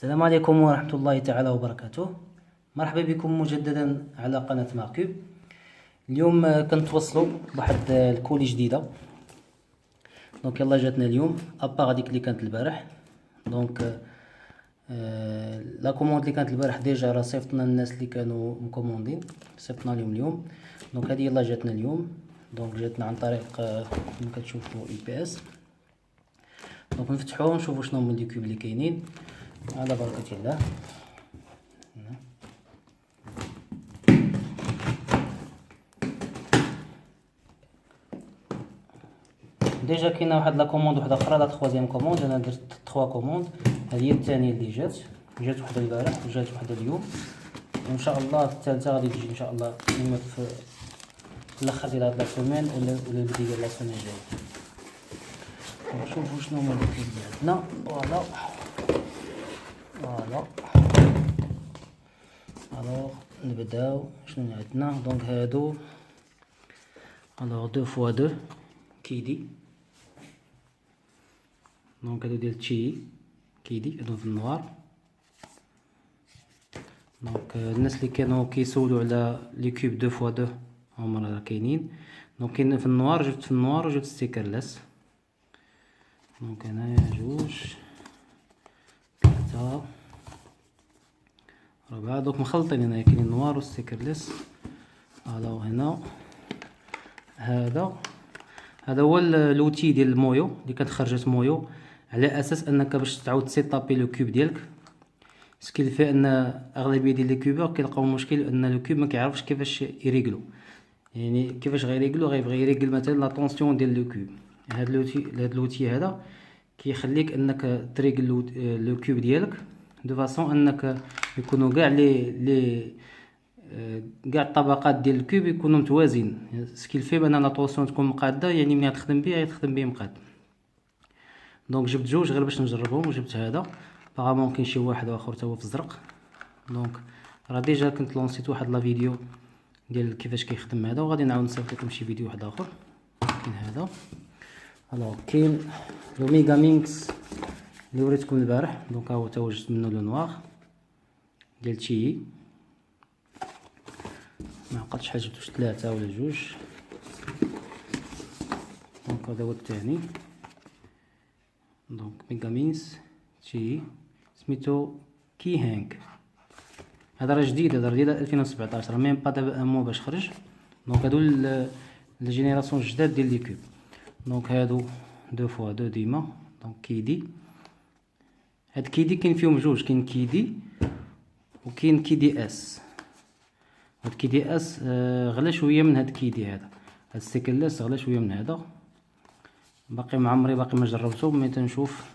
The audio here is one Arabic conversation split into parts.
السلام عليكم ورحمة الله تعالى وبركاته. مرحبا بكم مجددا على قناة ماركوب. اليوم كنتوصلوا بواحد الكولي جديدة. دونك يلا جاتنا اليوم ابار هذيك اللي كانت البارح. دونك لا كوموند اللي كانت البارح ديجا راه صيفطنا الناس اللي كانوا مكوموندين، صيفطنا لهم اليوم. دونك هذه يلا جاتنا اليوم. دونك جاتنا عن طريق كما كتشوفوا UPS. دونك نفتحوه ونشوفوا شنو هما الكيوب اللي كاينين على بركة الله. ديجا كاينه واحد لا كوموند واحده اخرى، لا تخوازيام كوموند. انا درت 3 كوموند، هذه هي الثانيه اللي جات وحده البارح وجات وحده اليوم، وان شاء الله الثالثه غادي تجي ان شاء الله اما في الاخر ديال هاد لا سيمين ولا البدايه ديال لا سيمين الجايه. نشوفوا شنو هما الكيوب اللي عندنا. فوالا الوغ نبداو. شنو عندنا؟ دونك هادو الوغ 2x2 كيدي. دونك هادو ديال كيدي هادو في النوار. دونك الناس اللي كانوا كيسولوا على لي كيوب 2x2 هما راه كاينين. دونك كاين في النوار، جبت في النوار وجبت ستيكرلس. دونك هنايا 2 3 4. دوك مخلطين هنايا، كاينين النوار والستيكرلس. الوغ هنا هذا هو لوتي ديال المويو اللي كانت خرجت مويو، على اساس انك باش تعاود تسيطابي لو كيوب ديالك. سكيل في ان اغلبيه ديال لي كيوبور كيلقاو مشكل ان لو كيوب ما كيعرفش كيفاش يريغلو، يعني كيفاش غيريغلو. غيبغي يريغل مثلا لا طونسيون ديال لو كيوب. هاد لوتي هذا كيخليك انك تريغل لو كيوب ديالك دو فاصون انك يكونوا كاع كاع الطبقات ديال الكيوب يكونوا متوازين. سكيل في بان لا طونسيون تكون مقاده، يعني ملي غتخدم به غتخدم به مقاد. دونك جبت جوج غير باش نجربهم، وجبت هذا بارامون كاين شي واحد اخر حتى هو في الزرق. دونك راه ديجا كنت لونسيت واحد لا فيديو ديال كيفاش كيخدم هذا، وغادي نعاود نصيفط لكم شي فيديو واحد اخر. كاين هذا. الوغ كاين لو ميغا مينكس اللي وريتكم البارح. دونك ها هو تا وجدت منه لو نوار ديال تشي. ما عقلتش حاجه جبت 3 ولا 2. دونك هذا هو الثاني. دونك ميغا مينس تشي سميتو كي هانك. هذا راه جديد، هذا ديال 2017، راه ميم با دابا ان مو باش خرج. دونك هادو الجينيراسيون الجداد ديال لي كوب. دونك هادو 2x2 ديما. دونك كيدي، هاد كيدي كاين فيهم جوج، كاين كيدي وكاين كيدي اس. هاد كيدي اس غلا شويه من هاد كيدي هذا. هاد ستيكرلس غلا شويه من هذا. باقي معمري باقي ما جربته، مي تنشوف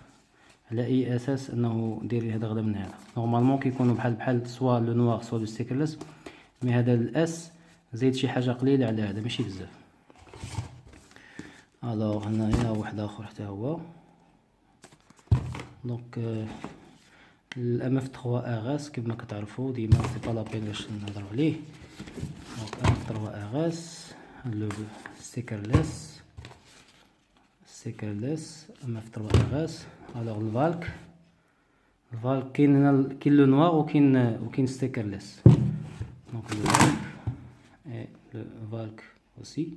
على اي اساس انه داير هذا غلا من هذا. نورمالمون كيكونوا بحال سوا لو نوار سوا لو ستيكرلس، مي هذا الاس زايد شي حاجه قليله على هذا، ماشي بزاف. الوغ هنايا واحد اخر حتى هو. دونك الام اف 3 ار اس كما كتعرفوا ديما سي با لابين باش نهضروا عليه. دونك ام اف 3 ار اس لو ستيكرلس ام اف 3 ار اس. الوغ الفالك كاين هنا، كاين لو نوار وكاين ستيكرلس. دونك لو فالك اي لو فالك اوسي.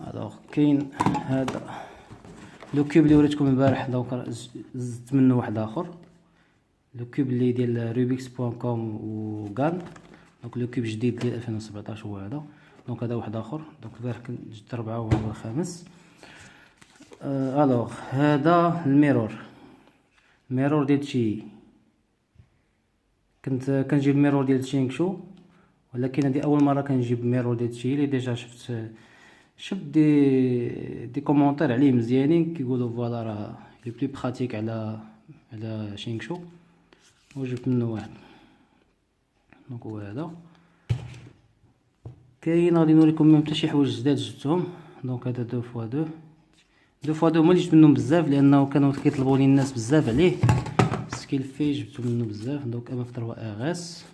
الوغ كاين هذا لو كيوب اللي وريتكم البارح. دونك زدت منه واحد اخر، لو كيوب اللي ديال روبيكس بوان كوم وغان. دونك لو كيوب جديد ديال 2017 هو هذا. دونك هذا واحد اخر. دونك البارح كنت جبت 4 وهذا الخامس. الوغ هذا الميرور ديال تشي. كنت كنجيب ميرور ديال تشينغشو، ولكن هذه اول مره كنجيب ميرور ديال تشي اللي ديجا شفت دي كومونتير عليه مزيانين كيقولوا فوالا راه لي بلو براتيك على شينغشو، وجبت منه واحد. دونك هو هذا. كاين غادي نوريكم ميم حتى شي حوايج جداد جبتهم. دونك هذا 2x2 هما اللي جبت منهم بزاف لانه كانوا كيطلبوا لي الناس بزاف عليه. سكيل في جبت منه بزاف. دونك ام اف 3 ار اس.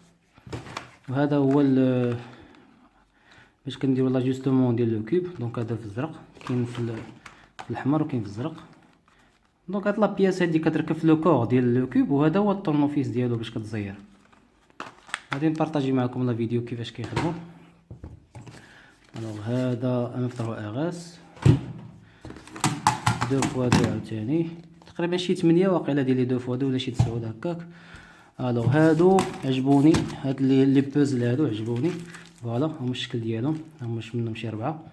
وهذا هو باش كنديروا لاجوستمون ديال لو كوب. دونك هذا في الزرق، كاين في الاحمر وكاين في الزرق. دونك هاد لابياس هادي كتركب في لو كور ديال لو كوب، وهذا هو الطورنوفيس ديالو باش كتزير. غادي نبارطاجي معكم لا فيديو كيفاش كيخدموا. الوغ هذا نفتحو ار اس 2x2 عاوتاني تقريبا شي 8 واقيلا ديال لي 2x2 ولا شي 9 هكاك. الوغ هادو عجبوني، هاد لي بوزل هادو عجبوني، فوالا هما الشكل ديالهم، هما منهم شي 4.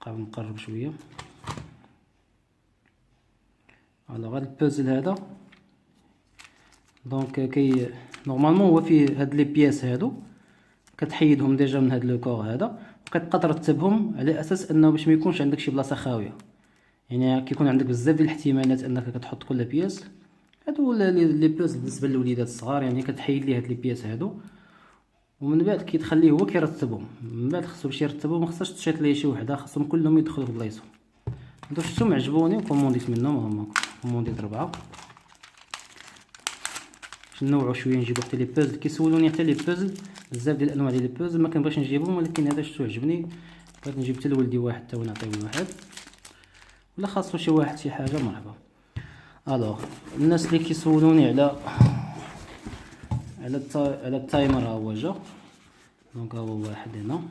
نحاول نقرب شويه. الوغ هاد البوزل هذا دونك كي نورمالمون هو فيه هاد لي بياس هادو كتحيدهم ديجا من هاد لو كور هذا، وكتبقى ترتبهم على اساس انه باش ما يكونش عندك شي بلاصه خاويه. يعني كيكون عندك بزاف ديال الاحتمالات انك كتحط كل بياس. هادو لي بوزل بالنسبه للوليدات الصغار، يعني كتحيد ليه هاد لي بياس هادو، ومن بعد كيتخليه هو كيرتبهم. من بعد خصو باش يرتبهم مخصهاش تشيط ليه شي وحده، خصهم كلهم يدخلوا في بلايصهم. هادو شفتهم عجبوني وكومونديت منهم، هما كومونديت 4 باش نوعو شويه. نجيبو حتى لي بوزل، كيسولوني حتى لي بوزل بزاف ديال الانواع ديال لي بوزل، ما كنبغيش نجيبهم، ولكن هذا شفتو عجبني بغيت نجيب حتى لولدي واحد حتى هو نعطيه واحد، ولا خاصو شي واحد شي حاجه مرحبا. الوغ الناس اللي كيسولوني على التايمر، ها هو جا. دونك ها هو واحد هنا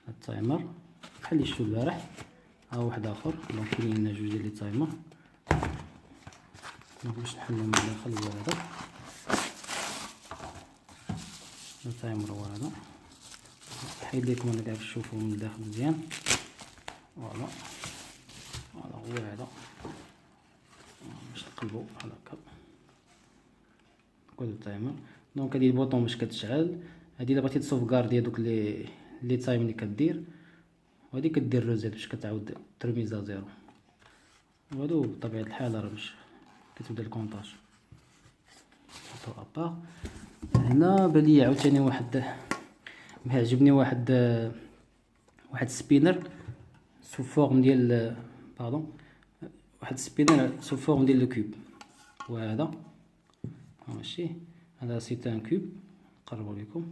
التايمر بحال اللي شفتو البارح. ها واحد اخر، دونك كاينين لنا جوج ديال لي تايمر. دونك باش نحلهم من الداخل هو هذا التايمر، هو هذا. حيد لكم انا كاع باش تشوفوه من الداخل مزيان. فوالا هو هذا باش نقلبو بحال هكا كل التايمر. دونك هادي البوطون باش كتشعل، هادي الا بغيتي تصوفكاردي هادوك لي تايم اللي كدير، وهادي كدير روزيت باش كتعاود ترميزا زيرو. وهادو بطبيعة الحال راه باش كتبدا الكونطاج. نحطو ابار. هنا بالي عاوتاني واحد عجبني واحد سبينر سو فورم ديال واحد سبينر سو فورم ديال لو كوب. وهذا ماشي هذا سي ان كوب، نقربو لكم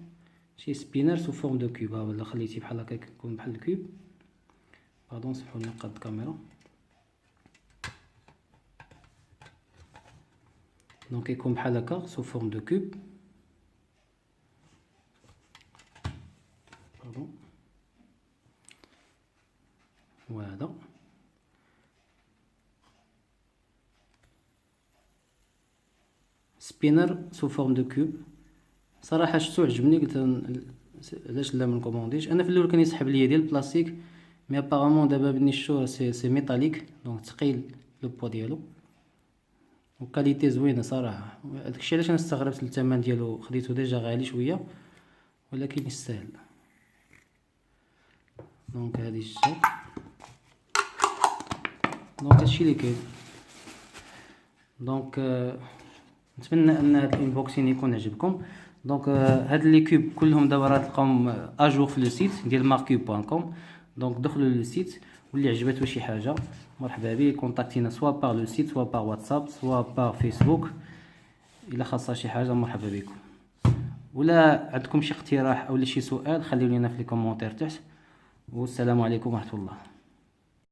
شي سبينر سو فورم دو كوب. ها ولا خليتي بحال هكا يكون بحال الكوب. سمحوا لي نقاد الكاميرا. دونك يكون بحال هكا سو فورم دو كوب. وهذا سبينر سو فورم دو كوب. صراحه شفتو عجبني، قلت علاش لا ما نكومونديش. انا في الاول كان يسحب ليا ديال البلاستيك، مي ابارامون دابا بني شفتو سي ميتاليك، دونك ثقيل لو بوا ديالو، وكاليتي زوينه صراحه. داكشي علاش انا استغربت الثمن ديالو، خديته ديجا غالي شويه ولكن يستاهل. دونك هادي الجهه. دونك هادشي اللي كاين. دونك نتمنى ان هاد الانبوكسين يكون عجبكم. دونك هاد لي كوب كلهم دابا راه تلقاهم اجور في لو سيت ديال marcube.com. دونك دخلوا لو سيت، واللي عجبته شي حاجه مرحبا به كونتاكتينا سوا بار لو سيت سوا بار واتساب سوا بار فيسبوك. الا خاصها شي حاجه مرحبا بكم، ولا عندكم شي اقتراح او شي سؤال خليو لينا في لي كومونتير تحت. والسلام عليكم ورحمه الله.